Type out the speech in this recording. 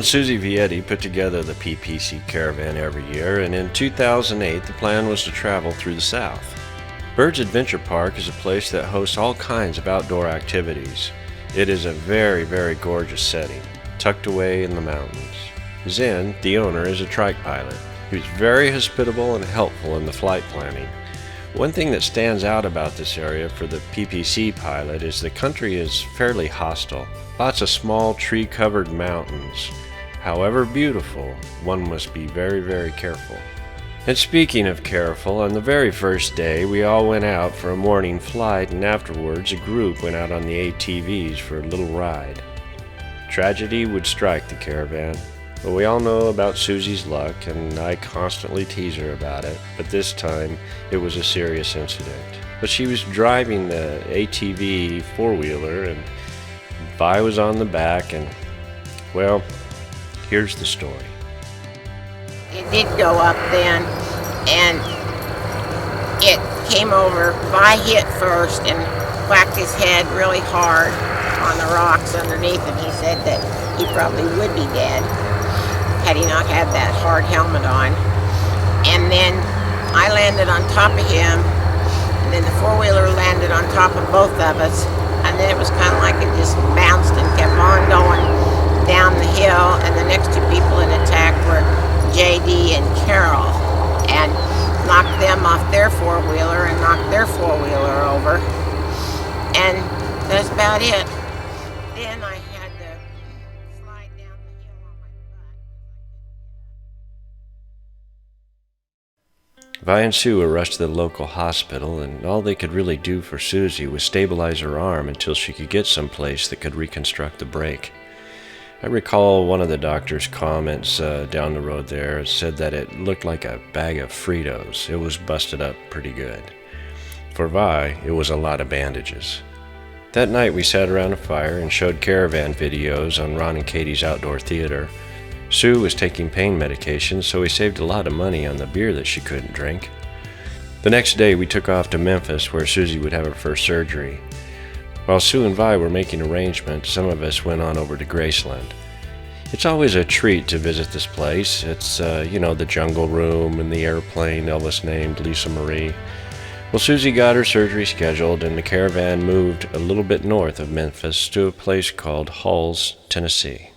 and Suzi Vietti put together the PPC Caravan every year, and in 2008 the plan was to travel through the South. Bird's Adventure Park is a place that hosts all kinds of outdoor activities. It is a very, very gorgeous setting, tucked away in the mountains. Zen, the owner, is a trike pilot who's very hospitable and helpful in the flight planning. One thing that stands out about this area for the PPC pilot is the country is fairly hostile. Lots of small tree-covered mountains. However beautiful, one must be very, very careful. And speaking of careful, on the very first day we all went out for a morning flight, and afterwards a group went out on the ATVs for a little ride. Tragedy would strike the caravan. But we all know about Suzi's luck, and I constantly tease her about it, but this time it was a serious incident. But she was driving the ATV four-wheeler, and Vi was on the back, and, well, here's the story. It did go up then, and it came over. Vi hit first and whacked his head really hard on the rocks underneath, and he said that he probably would be dead had he not had that hard helmet on. And then I landed on top of him, and then the four-wheeler landed on top of both of us, and then it was kind of like it just bounced and kept on going down the hill, and the next two people it attacked were JD and Carol, and knocked them off their four-wheeler and knocked their four-wheeler over, and that's about it. Then I had to slide down the hill on my butt. Vi and Sue were rushed to the local hospital, and all they could really do for Suzi was stabilize her arm until she could get someplace that could reconstruct the break. I recall one of the doctor's comments down the road there said that it looked like a bag of Fritos. It was busted up pretty good. For Vi, it was a lot of bandages. That night we sat around a fire and showed caravan videos on Ron and Katie's outdoor theater. Sue was taking pain medication, so we saved a lot of money on the beer that she couldn't drink. The next day we took off to Memphis, where Suzi would have her first surgery. While Sue and Vi were making arrangements, some of us went on over to Graceland. It's always a treat to visit this place. It's, the jungle room and the airplane Elvis named Lisa Marie. Well, Suzi got her surgery scheduled, and the caravan moved a little bit north of Memphis to a place called Halls, Tennessee.